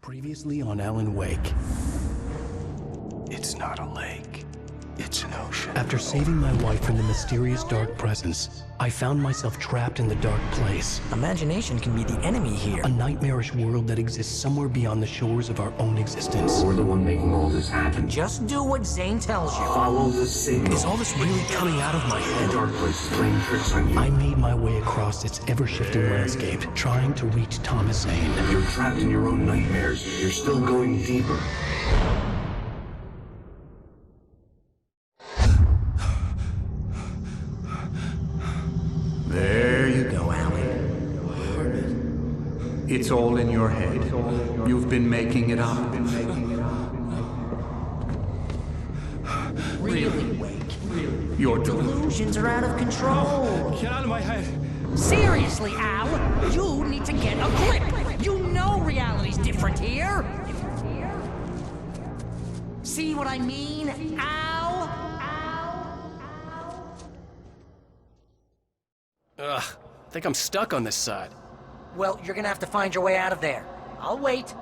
Previously on Alan Wake. It's not a lake. It's an ocean. After saving my wife from the mysterious dark presence, I found myself trapped in the dark place. Imagination can be the enemy here. A nightmarish world that exists somewhere beyond the shores of our own existence. We're the one making all this happen. Just do what Zane tells you. Follow the signal. Is all this really coming out of my head? The dark place is playing tricks on you. I made my way across its ever-shifting landscape, trying to reach Thomas Zane. You're trapped in your own nightmares. You're still going deeper. There you go, Alan. It's all in your head. You've been making it up. Really, Wake? Your Delusions are out of control. Get out of my head. Seriously, Al, you need to get a grip. You know reality's different here. See what I mean, Al? Ugh, I think I'm stuck on this side. Well, you're gonna have to find your way out of there. I'll wait.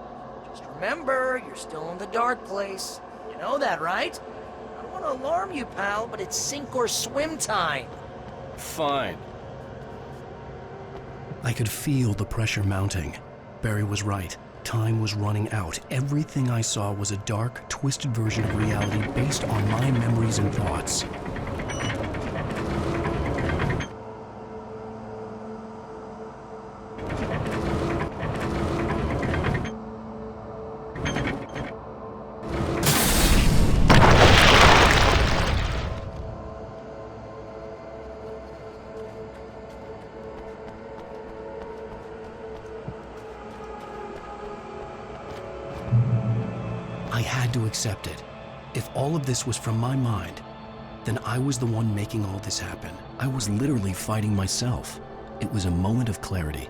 Just remember, you're still in the dark place. You know that, right? I don't want to alarm you, pal, but it's sink or swim time. Fine. I could feel the pressure mounting. Barry was right. Time was running out. Everything I saw was a dark, twisted version of reality based on my memories and thoughts. I had to accept it. If all of this was from my mind, then I was the one making all this happen. I was literally fighting myself. It was a moment of clarity.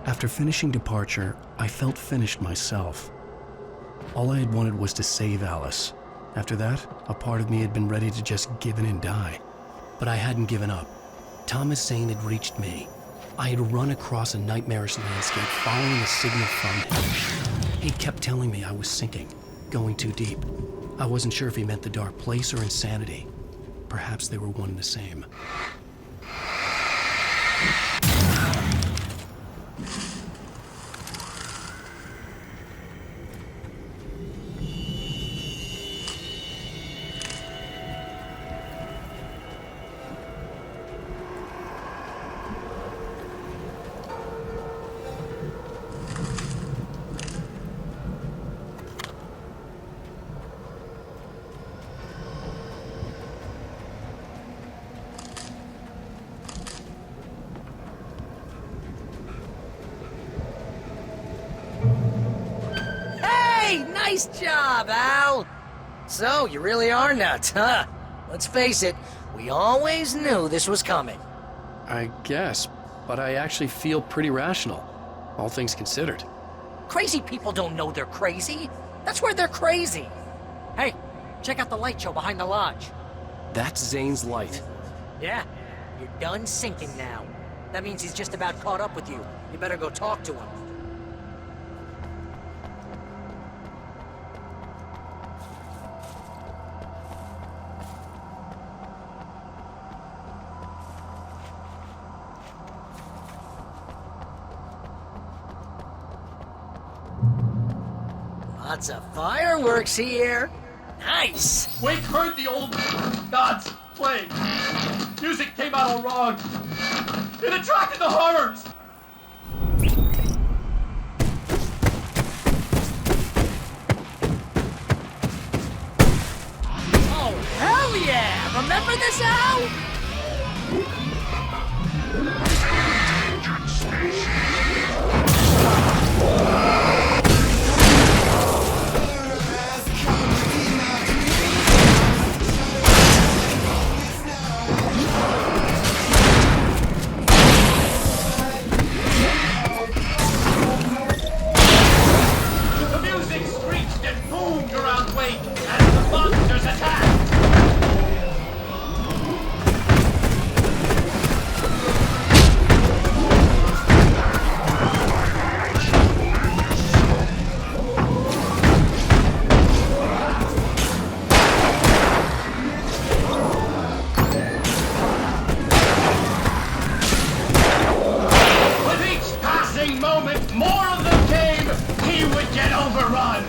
After finishing Departure, I felt finished myself. All I had wanted was to save Alice. After that, a part of me had been ready to just give in and die. But I hadn't given up. Thomas Zane had reached me. I had run across a nightmarish landscape following a signal from him. He kept telling me I was sinking, going too deep. I wasn't sure if he meant the dark place or insanity. Perhaps they were one and the same. Nice job, Al! So, you really are nuts, huh? Let's face it, we always knew this was coming. I guess, but I actually feel pretty rational, all things considered. Crazy people don't know they're crazy. That's where they're crazy. Hey, check out the light show behind the lodge. That's Zane's light. Yeah, you're done sinking now. That means he's just about caught up with you. You better go talk to him. Lots of fireworks here. Nice! Wake heard the old gods play. Music came out all wrong. It attracted the horrors. Oh, hell yeah! Remember this, Al? The music screeched and boomed around Wake as the monsters attacked. With each passing moment, more of them came. He would get overrun.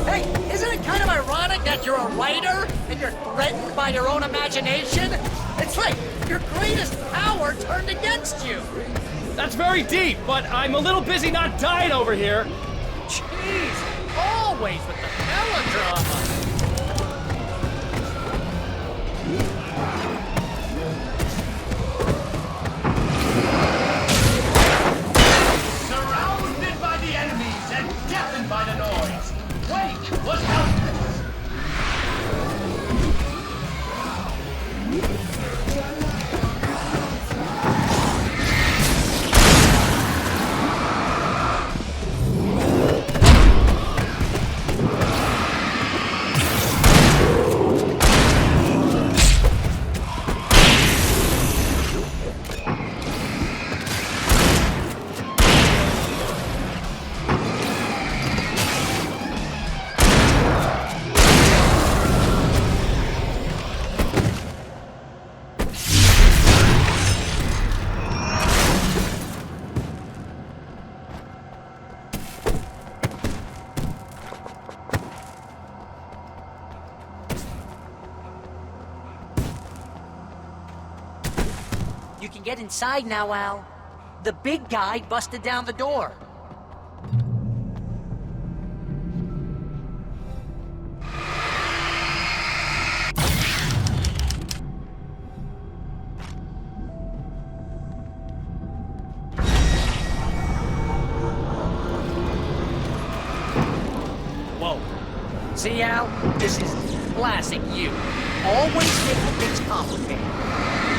Hey, isn't it kind of ironic that you're a writer and you're threatened by your own imagination? It's like your greatest power turned against you. That's very deep, but I'm a little busy not dying over here. Jeez, always with the melodrama. Surrounded by the enemies and deafened by the noise, Wake was helpless. You can get inside now, Al. The big guy busted down the door. Whoa. See, Al? This is classic you. Always making things complicated.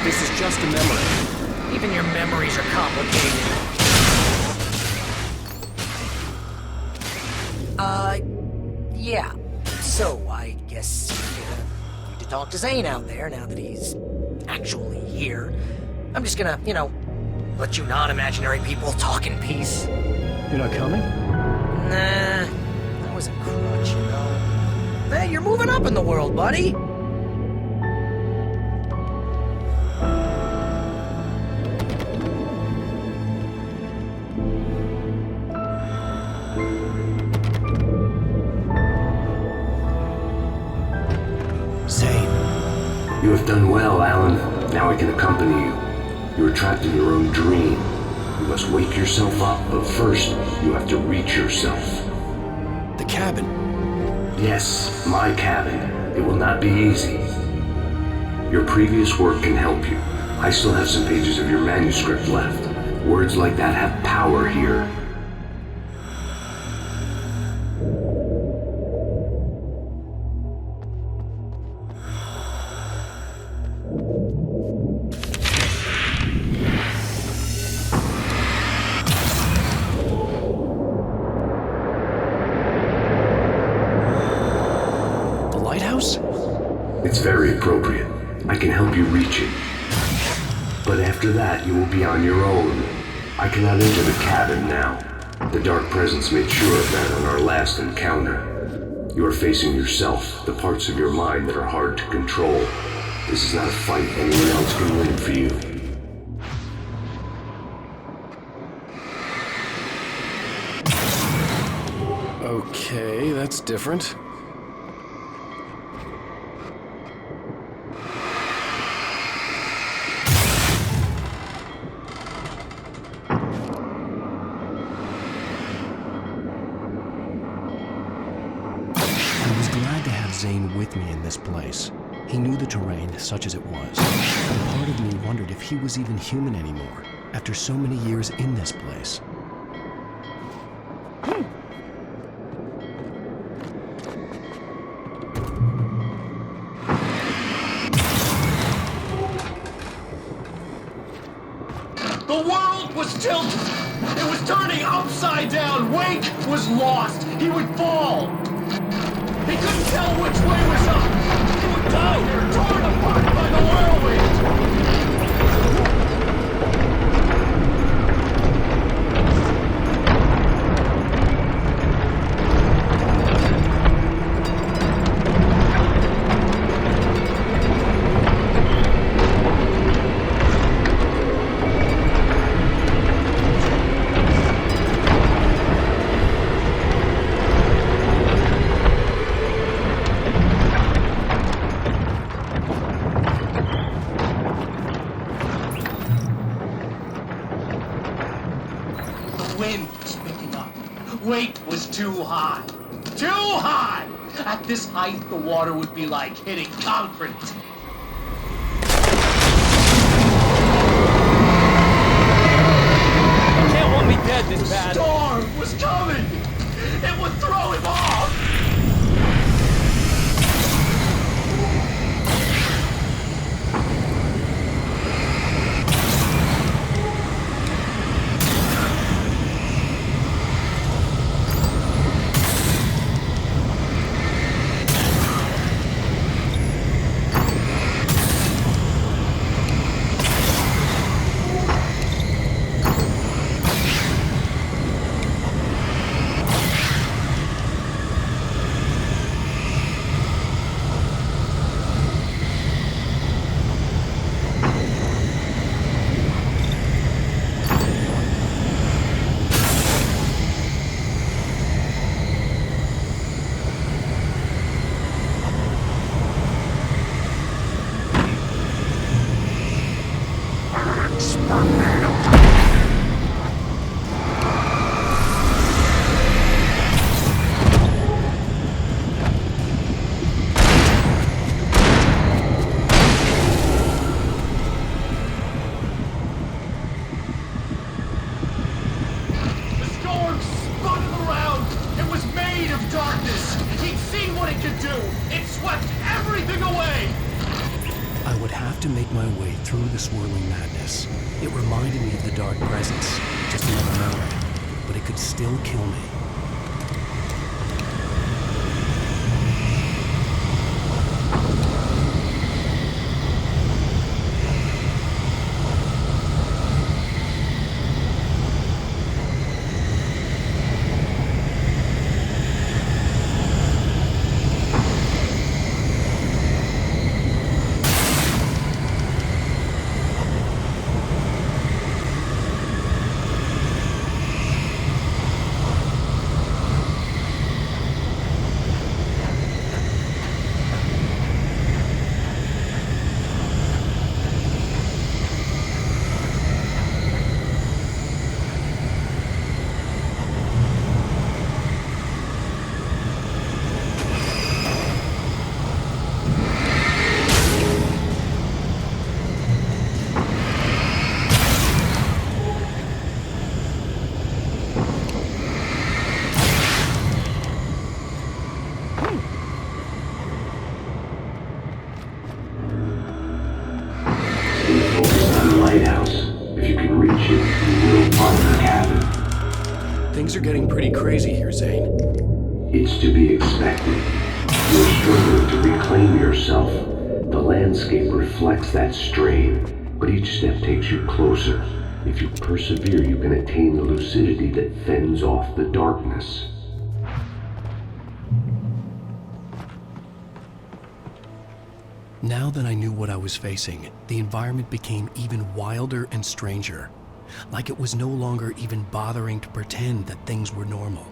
This is just a memory. Even your memories are complicated. Yeah. So, I guess we need to talk to Zane out there now that he's actually here. I'm just gonna, let you non-imaginary people talk in peace. You're not coming? Nah, that was a crutch, Hey, you're moving up in the world, buddy. You have done well, Alan. Now I can accompany you. You are trapped in your own dream. You must wake yourself up, but first, you have to reach yourself. The cabin. Yes, my cabin. It will not be easy. Your previous work can help you. I still have some pages of your manuscript left. Words like that have power here. It's very appropriate. I can help you reach it. But after that, you will be on your own. I cannot enter the cabin now. The Dark Presence made sure of that on our last encounter. You are facing yourself, the parts of your mind that are hard to control. This is not a fight anyone else can win for you. Okay, that's different. I was glad to have Zane with me in this place. He knew the terrain, such as it was. And part of me wondered if he was even human anymore, after so many years in this place. The world was tilted. It was turning upside down. Wake was lost. He would fall. He couldn't tell which way was up. He would die there, torn apart by the whirlwind. Wind was picking up. Wake was too high. Too high! At this height, the water would be like hitting concrete. You can't want me dead this The bad. storm was coming! It would throw him off! I would have to make my way through the swirling madness. It reminded me of the dark presence, just another memory, but it could still kill me. Things are getting pretty crazy here, Zane. It's to be expected. You're struggling to reclaim yourself. The landscape reflects that strain, but each step takes you closer. If you persevere, you can attain the lucidity that fends off the darkness. Now that I knew what I was facing, the environment became even wilder and stranger. Like it was no longer even bothering to pretend that things were normal.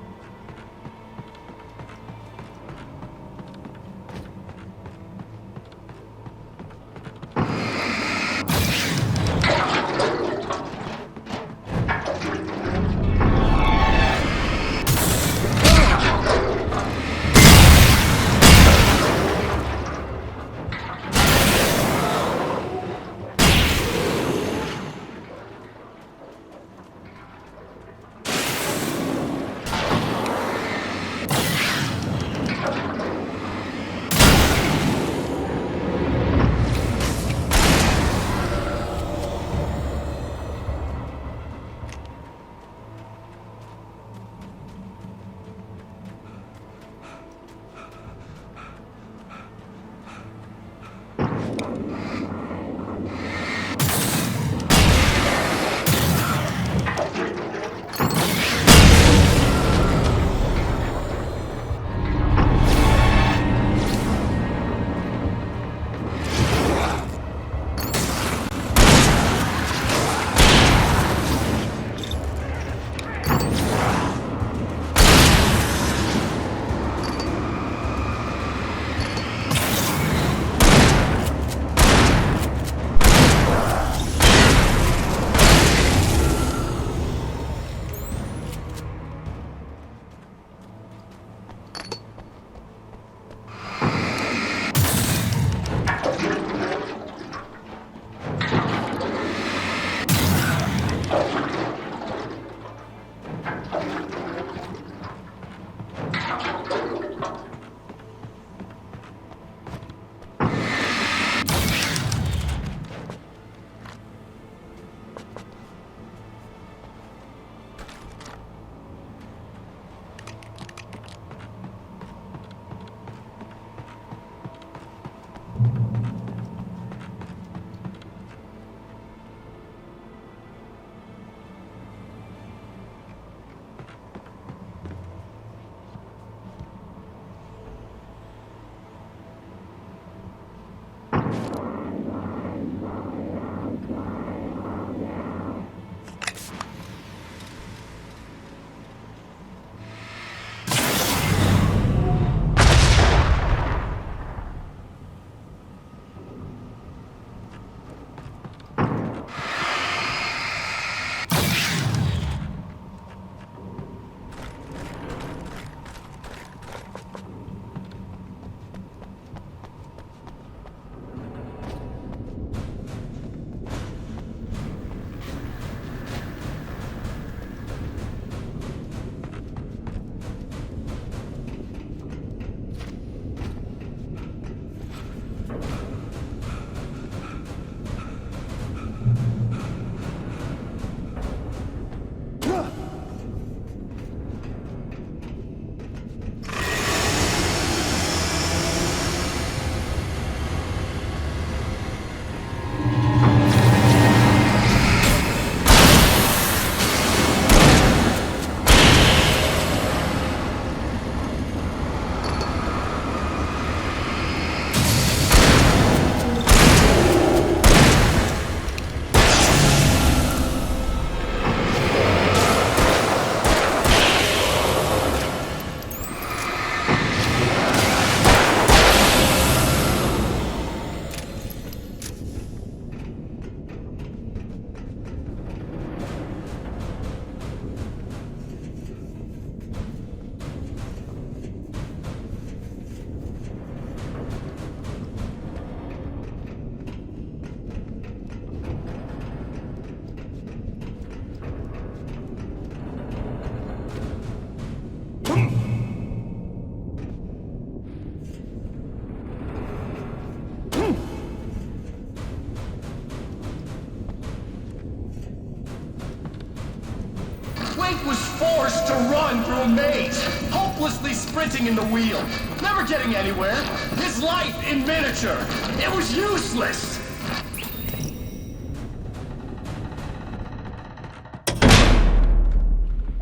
Wake was forced to run through a maze, hopelessly sprinting in the wheel, never getting anywhere. His life in miniature. It was useless.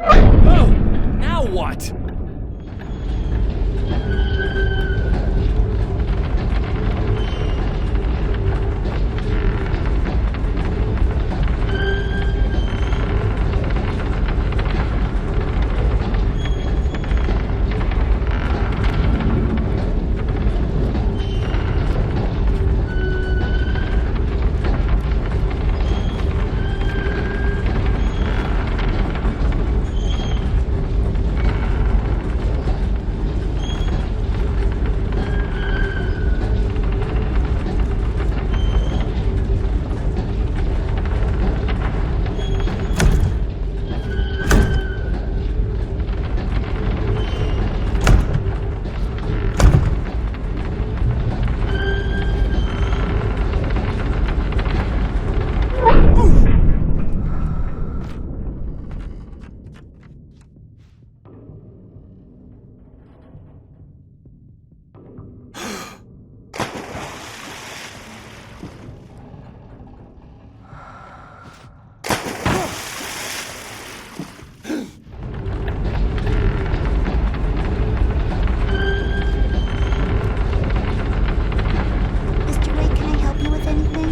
Oh! Now what? Mr. Wake, can I help you with anything?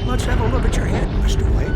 Let's have a look at your head, Mr. Wake.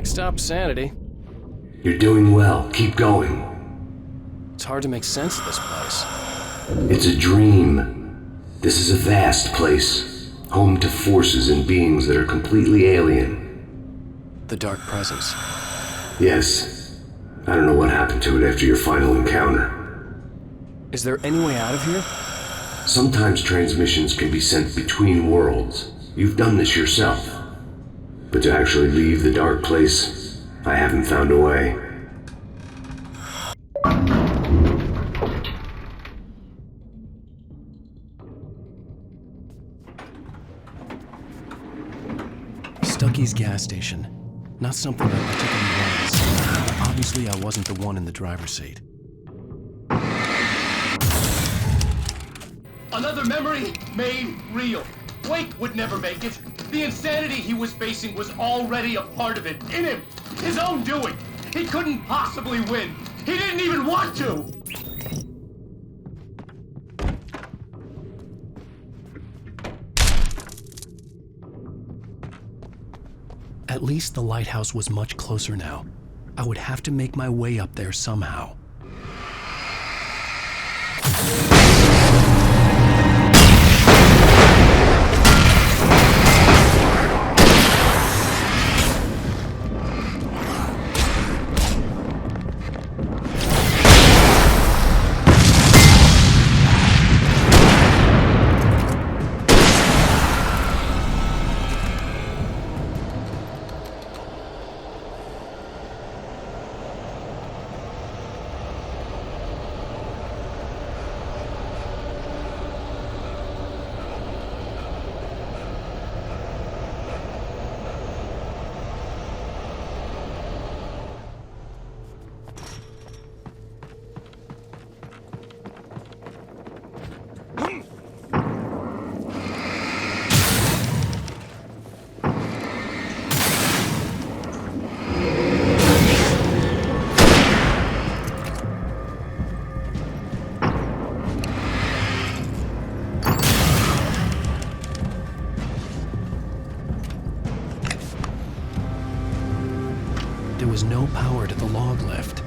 Stop sanity. You're doing well. Keep going. It's hard to make sense of this place. It's a dream. This is a vast place, home to forces and beings that are completely alien. The Dark Presence. Yes. I don't know what happened to it after your final encounter. Is there any way out of here? Sometimes transmissions can be sent between worlds. You've done this yourself. But to actually leave the dark place, I haven't found a way. Stucky's gas station. Not something I particularly wanted. Obviously, I wasn't the one in the driver's seat. Another memory made real. Wake would never make it. The insanity he was facing was already a part of it, in him, his own doing. He couldn't possibly win. He didn't even want to. At least the lighthouse was much closer now. I would have to make my way up there somehow. There was no power to the log lift.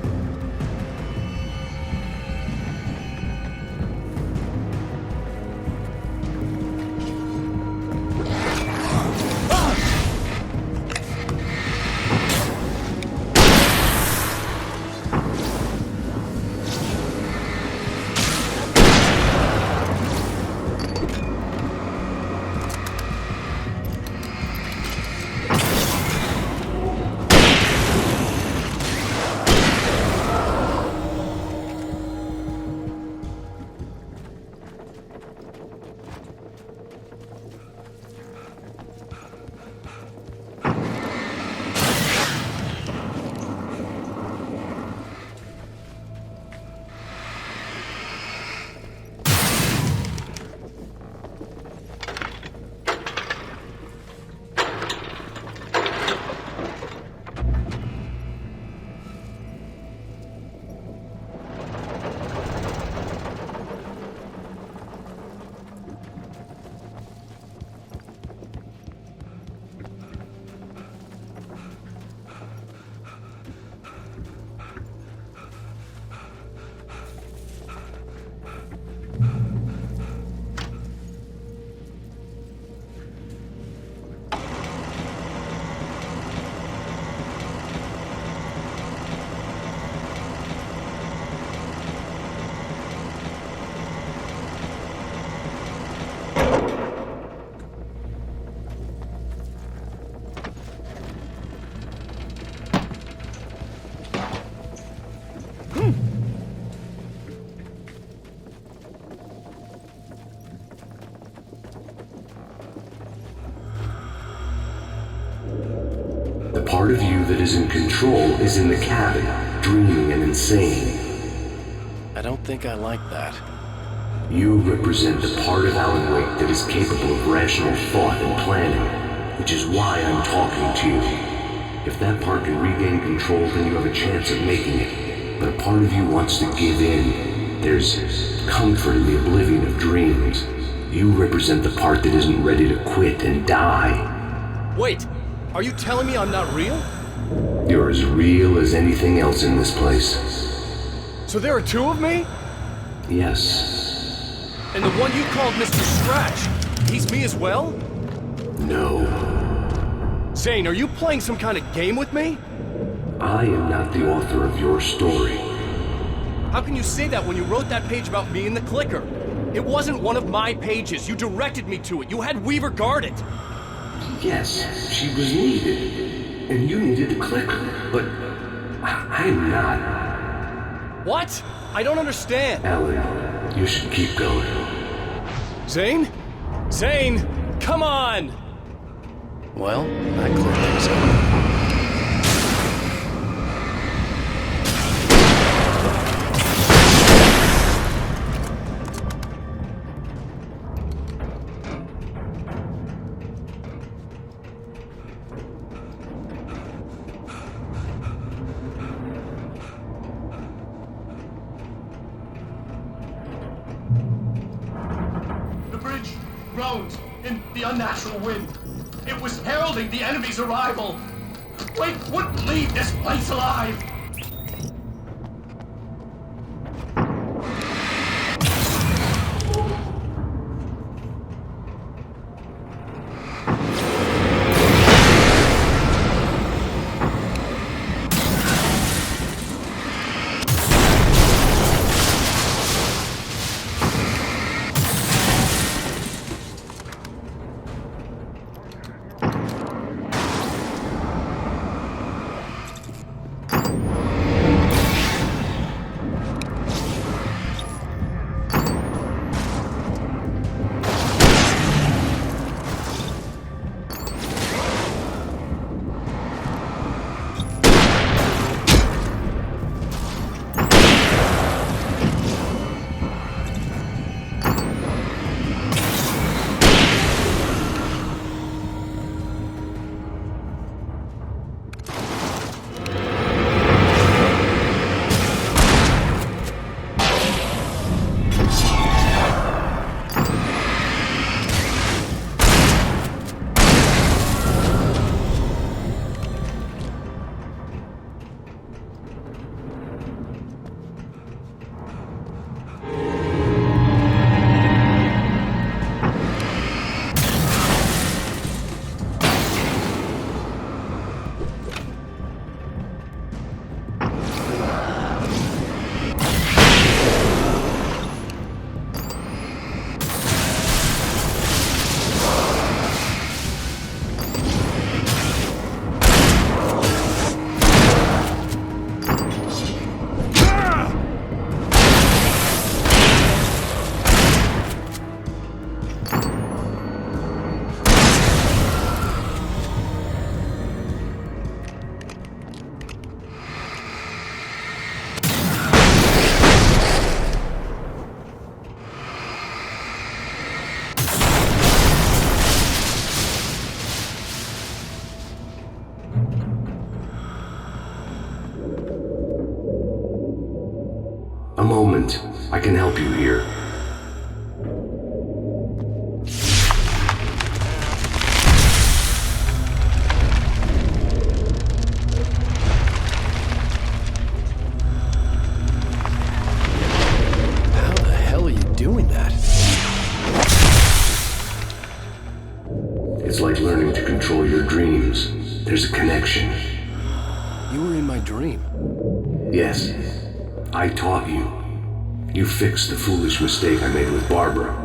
The part of you that is in control is in the cabin, dreaming and insane. I don't think I like that. You represent the part of Alan Wake that is capable of rational thought and planning, which is why I'm talking to you. If that part can regain control, then you have a chance of making it. But a part of you wants to give in. There's comfort in the oblivion of dreams. You represent the part that isn't ready to quit and die. Wait, are you telling me I'm not real? You're as real as anything else in this place. So there are two of me? Yes. And the one you called Mr. Scratch, he's me as well? No. Zane, are you playing some kind of game with me? I am not the author of your story. How can you say that when you wrote that page about me in the clicker? It wasn't one of my pages. You directed me to it. You had Weaver guard it. Yes, she was needed. And you needed the clicker. But I'm not. What? I don't understand. Alan, you should keep going. Zane? Zane! Come on! Well, that cleared things up. Groaned in the unnatural wind. It was heralding the enemy's arrival. Wake wouldn't leave this place alive! A moment. I can help you here. How the hell are you doing that? It's like learning to control your dreams. There's a connection. You were in my dream. Yes, I taught you. You fixed the foolish mistake I made with Barbara.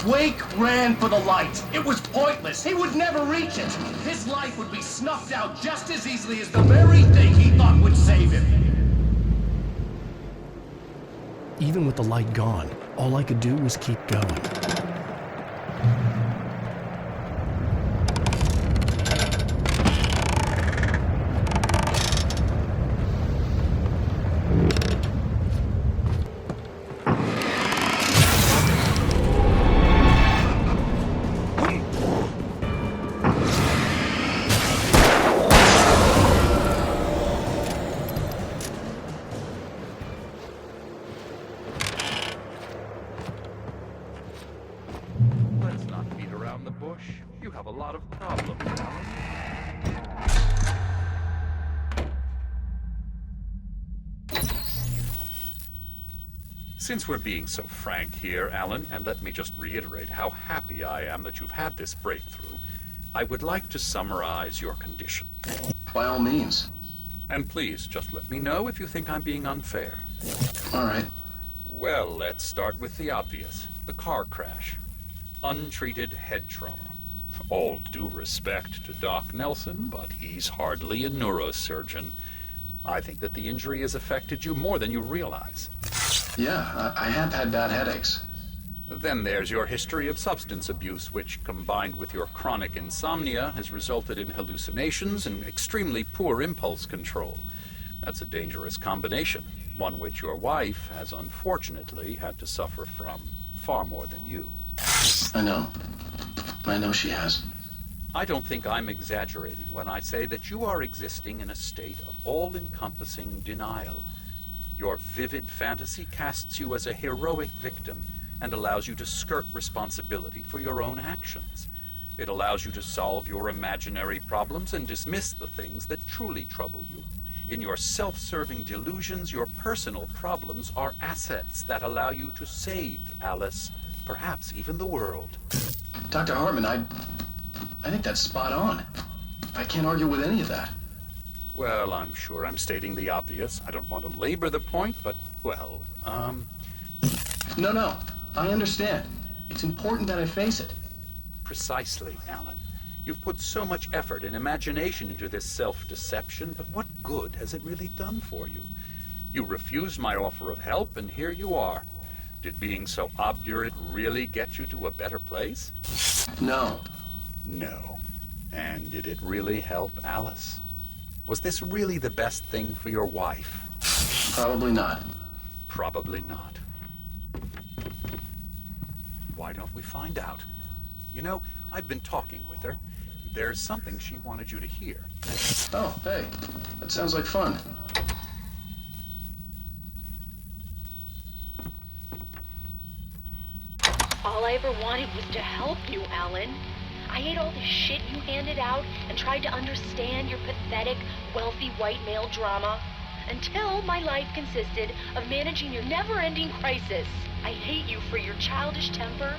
Wake ran for the light. It was pointless. He would never reach it. His life would be snuffed out just as easily as the very thing he thought would save him. Even with the light gone, all I could do was keep going. Let's not beat around the bush. You have a lot of problems, Alan. Since we're being so frank here, Alan, and let me just reiterate how happy I am that you've had this breakthrough, I would like to summarize your condition. By all means. And please, just let me know if you think I'm being unfair. All right. Well, let's start with the obvious. The car crash. Untreated head trauma. All due respect to Doc Nelson, but he's hardly a neurosurgeon. I think that the injury has affected you more than you realize. Yeah, I have had bad headaches. Then there's your history of substance abuse, which, combined with your chronic insomnia, has resulted in hallucinations and extremely poor impulse control. That's a dangerous combination, one which your wife has unfortunately had to suffer from far more than you. I know she has. I don't think I'm exaggerating when I say that you are existing in a state of all-encompassing denial. Your vivid fantasy casts you as a heroic victim and allows you to skirt responsibility for your own actions. It allows you to solve your imaginary problems and dismiss the things that truly trouble you. In your self-serving delusions, your personal problems are assets that allow you to save Alice, perhaps even the world. Dr. Hartman, I think that's spot on. I can't argue with any of that. Well, I'm sure I'm stating the obvious. I don't want to labor the point, but, No, I understand. It's important that I face it. Precisely, Alan. You've put so much effort and imagination into this self-deception, but what good has it really done for you? You refused my offer of help, and here you are. Did being so obdurate really get you to a better place? No. No. And did it really help Alice? Was this really the best thing for your wife? Probably not. Probably not. Why don't we find out? You know, I've been talking with her. There's something she wanted you to hear. Oh, hey. That sounds like fun. All I ever wanted was to help you, Alan. I ate all the shit you handed out and tried to understand your pathetic, wealthy white male drama until my life consisted of managing your never-ending crisis. I hate you for your childish temper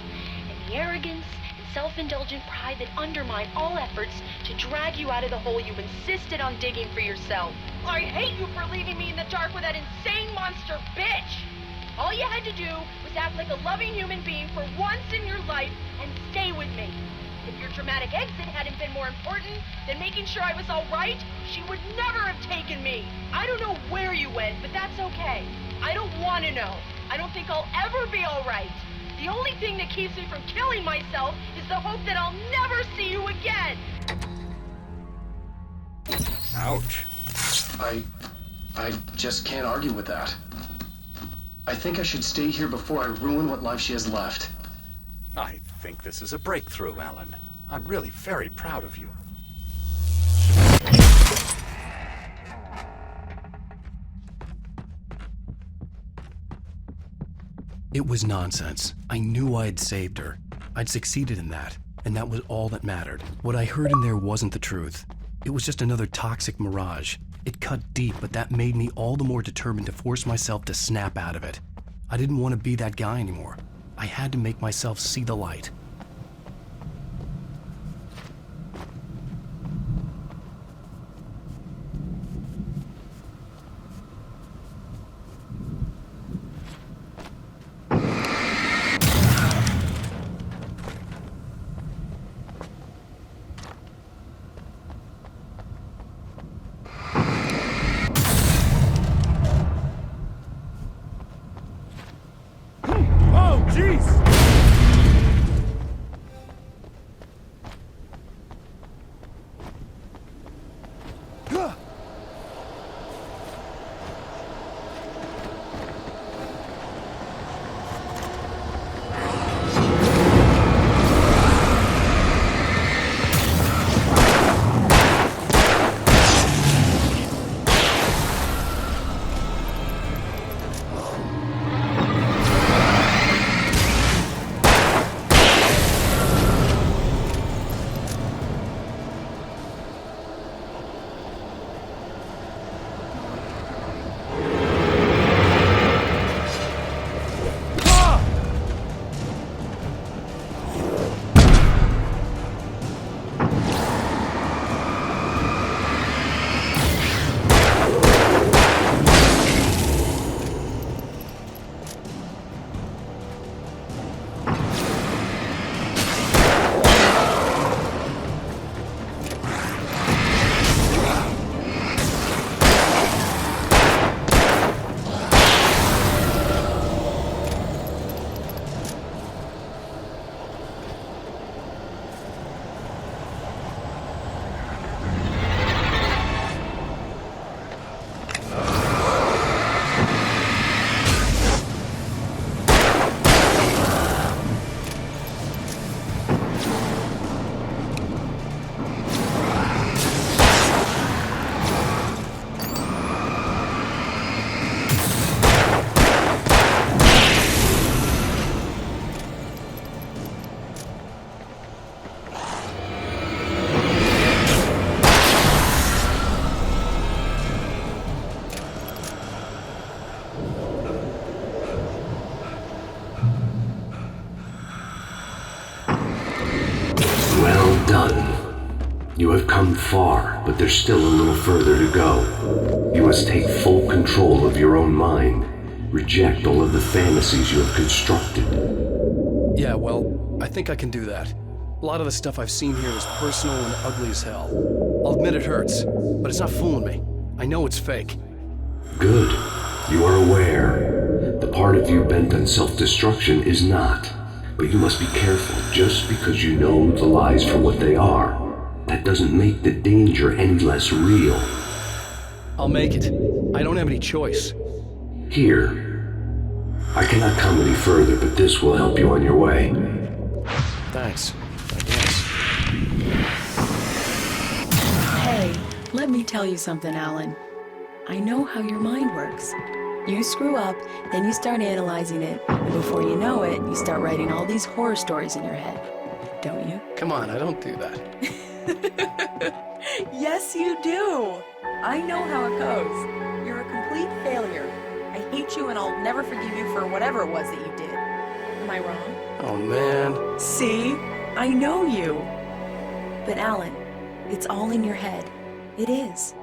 and the arrogance and self-indulgent pride that undermine all efforts to drag you out of the hole you insisted on digging for yourself. I hate you for leaving me in the dark with that insane monster bitch! All you had to do was act like a loving human being for once in your life and stay with me. If your dramatic exit hadn't been more important than making sure I was all right, she would never have taken me. I don't know where you went, but that's okay. I don't want to know. I don't think I'll ever be all right. The only thing that keeps me from killing myself is the hope that I'll never see you again. Ouch. I just can't argue with that. I think I should stay here before I ruin what life she has left. I think this is a breakthrough, Alan. I'm really very proud of you. It was nonsense. I knew I had saved her. I'd succeeded in that, and that was all that mattered. What I heard in there wasn't the truth. It was just another toxic mirage. It cut deep, but that made me all the more determined to force myself to snap out of it. I didn't want to be that guy anymore. I had to make myself see the light. come far, but there's still a little further to go. You must take full control of your own mind. Reject all of the fantasies you have constructed. Yeah, well, I think I can do that. A lot of the stuff I've seen here is personal and ugly as hell. I'll admit it hurts, but it's not fooling me. I know it's fake. Good. You are aware. The part of you bent on self-destruction is not. But you must be careful. Just because you know the lies for what they are, that doesn't make the danger any less real. I'll make it. I don't have any choice. Here. I cannot come any further, but this will help you on your way. Thanks, I guess. Hey, let me tell you something, Alan. I know how your mind works. You screw up, then you start analyzing it, and before you know it, you start writing all these horror stories in your head. Don't you? Come on, I don't do that. Yes, you do. I know how it goes. You're a complete failure. I hate you and I'll never forgive you for whatever it was that you did. Am I wrong? Oh, man. See? I know you. But Alan, it's all in your head. It is.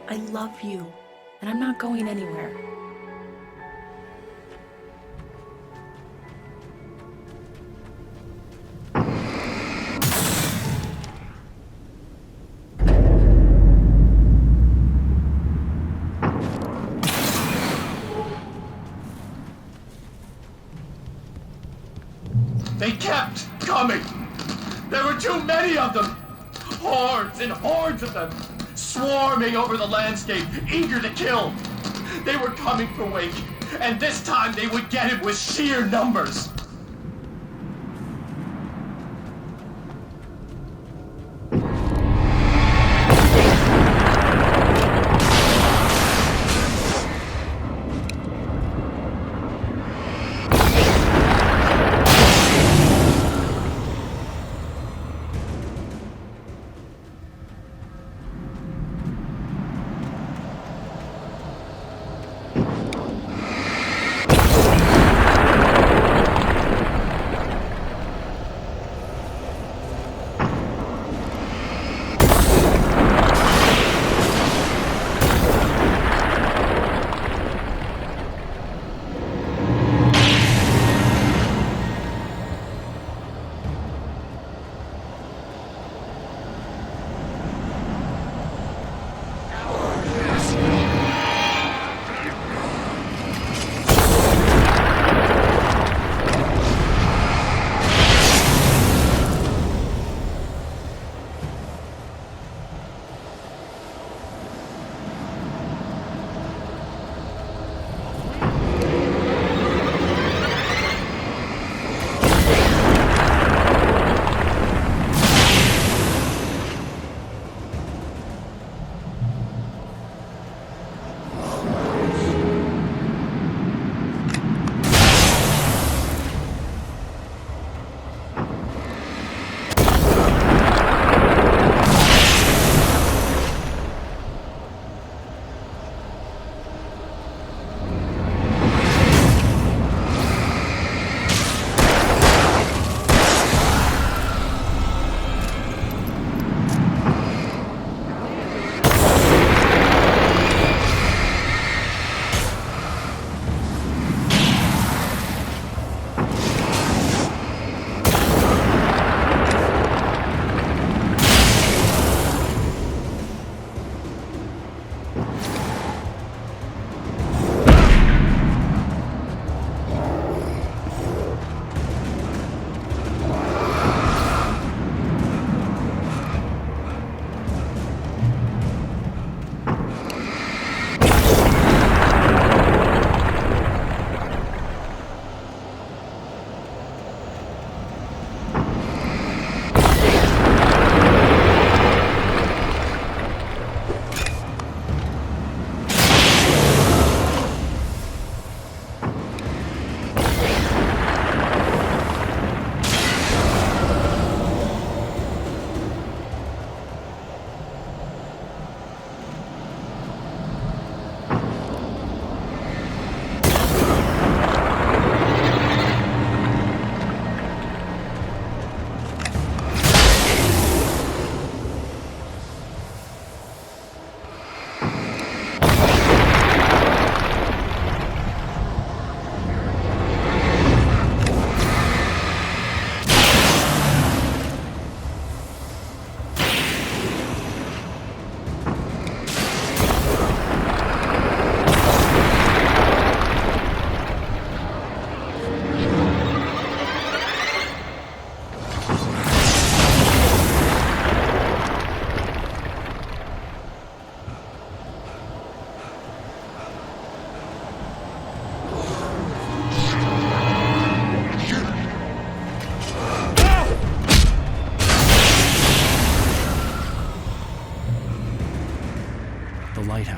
I love you, and I'm not going anywhere. They kept coming. There were too many of them. Hordes and hordes of them, swarming over the landscape, eager to kill. They were coming for Wake, and this time they would get him with sheer numbers.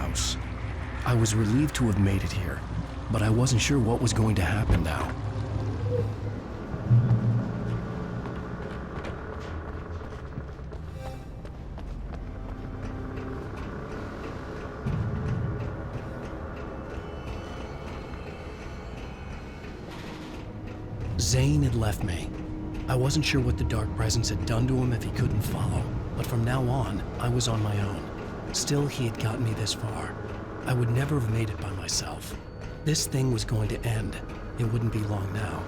house. I was relieved to have made it here, but I wasn't sure what was going to happen now. Zane had left me. I wasn't sure what the Dark Presence had done to him if he couldn't follow, but from now on, I was on my own. Still, he had gotten me this far. I would never have made it by myself. This thing was going to end. It wouldn't be long now.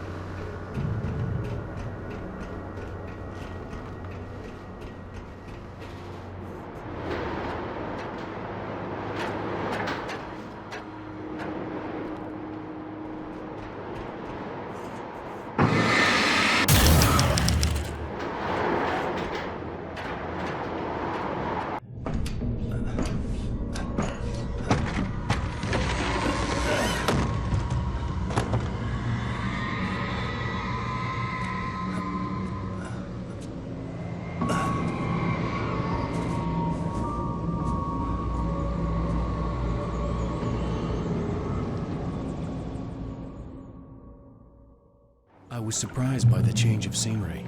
I was surprised by the change of scenery,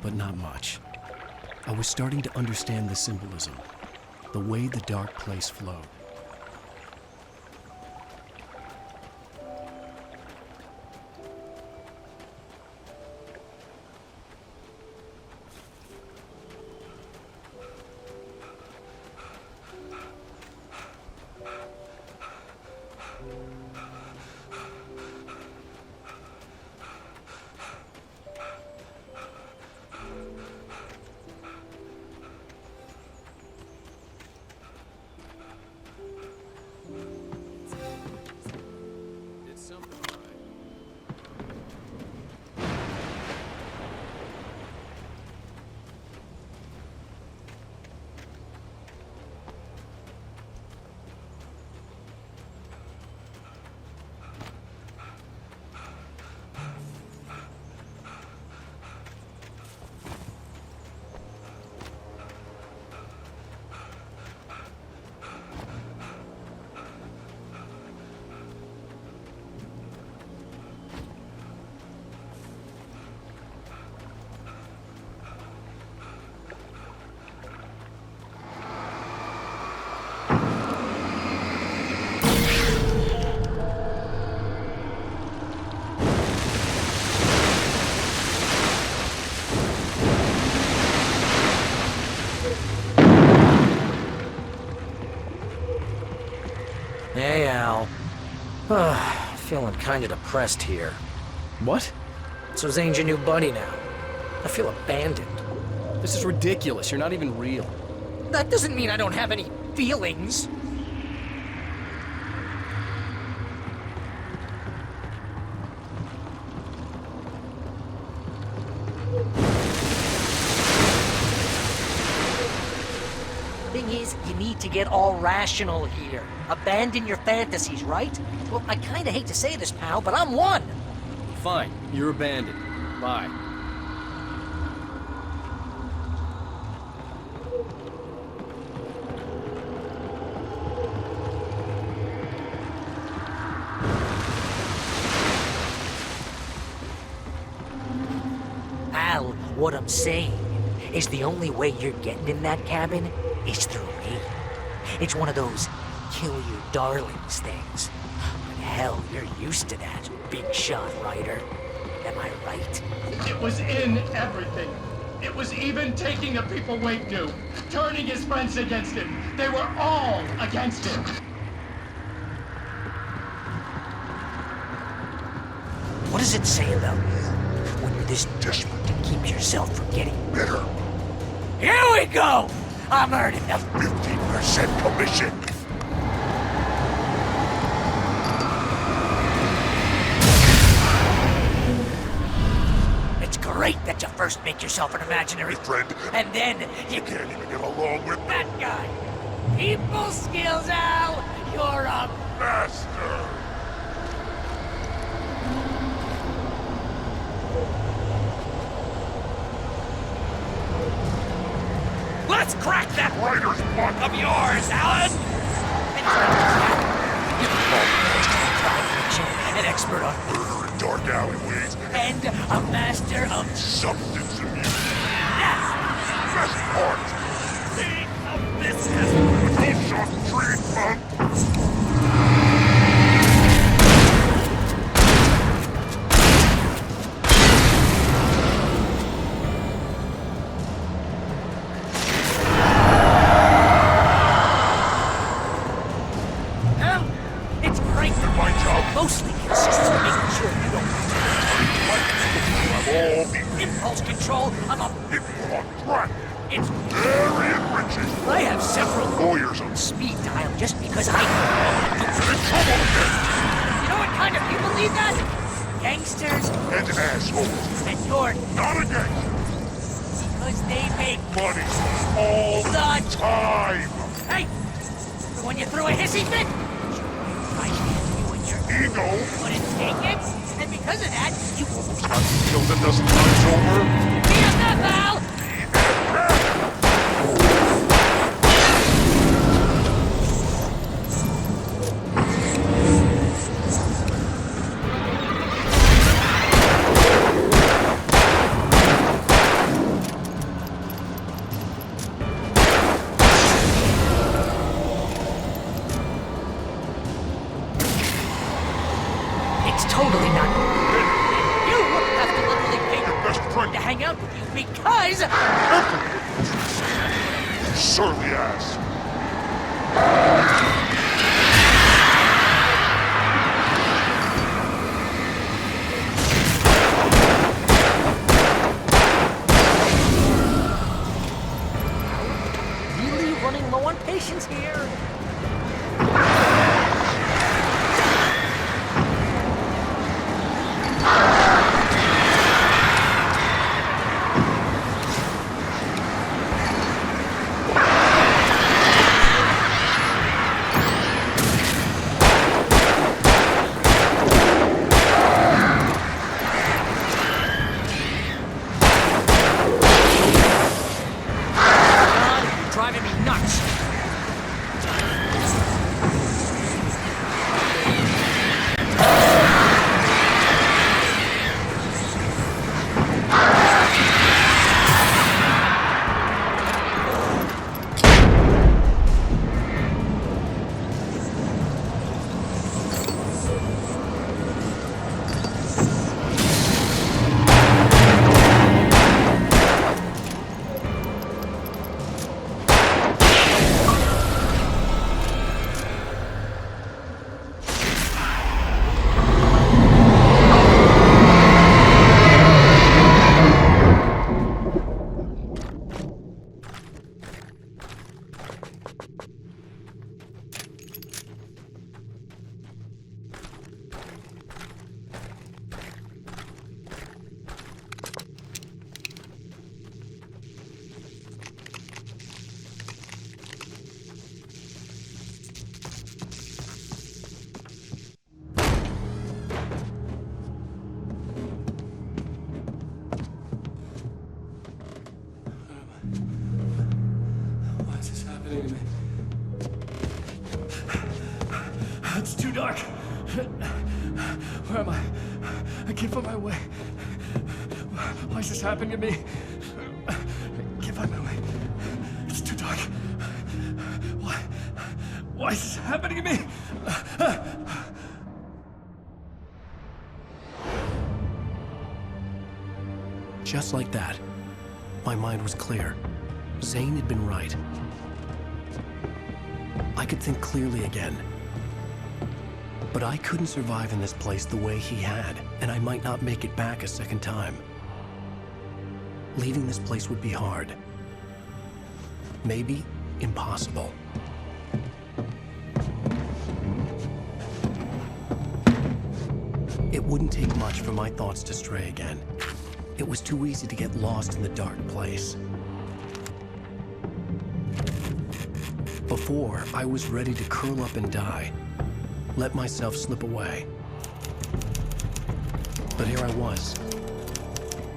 but not much. I was starting to understand the symbolism, the way the dark place flowed. Hey, Al. Feeling kinda depressed here. What? So Zane's your new buddy now. I feel abandoned. This is ridiculous. You're not even real. That doesn't mean I don't have any feelings. Thing is, you need to get all rational here. Abandon your fantasies, right? Well, I kinda hate to say this, pal, but I'm one. Fine. You're abandoned. Bye. Al, what I'm saying is the only way you're getting in that cabin is through me. It's one of those kill your darlings things. But hell, you're used to that, big shot writer. Am I right? It was in everything. It was even taking the people Wake knew, turning his friends against him. They were all against him. What does it say about you when you're this desperate to keep yourself from getting bitter? Here we go! I'm earning the 15% commission. It's great that you first make yourself an imaginary friend, and then you can't even get along with that guy. People skills, Al! You're a master! Let's crack that writer's block of yours, Alan! An expert on Murder in dark alleyways. and a master of Substance abuse. death. Best part. The business. Don't shot treatment. Hell, it's great. My job. Mostly consists of making sure you don't I'm all the impulse control. I'm a. people on track. It's. Very enriching. I have several Lawyers on speed dial just because I. in trouble again. You know what kind of people need that? Gangsters And assholes. and you're Not a gangster. because they make. Money. All the time. Hey, when you threw a hissy fit, I can't you and your Ego. couldn't take it, and because of that, you Almost got killed a dozen times over. BFF, Al! It's totally not. You have to literally pay Your best friend. to hang out with you because. Surly ass. Really running low on patience here. God, you're driving me nuts. Why is this happening to me? It's too dark. Where am I? I can't find my way. Why is this happening to me? I can't find my way. It's too dark. Why is this happening to me? Just like that, my mind was clear. Zane had been right. I could think clearly again. But I couldn't survive in this place the way he had, and I might not make it back a second time. Leaving this place would be hard. Maybe impossible. It wouldn't take much for my thoughts to stray again. It was too easy to get lost in the dark place. Before, I was ready to curl up and die, let myself slip away. But here I was,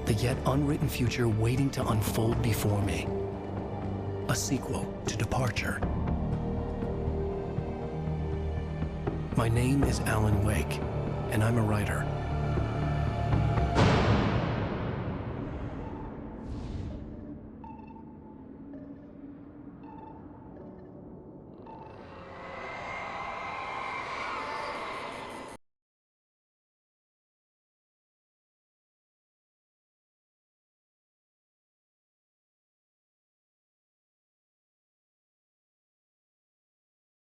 the yet unwritten future waiting to unfold before me. A sequel to Departure. My name is Alan Wake, and I'm a writer.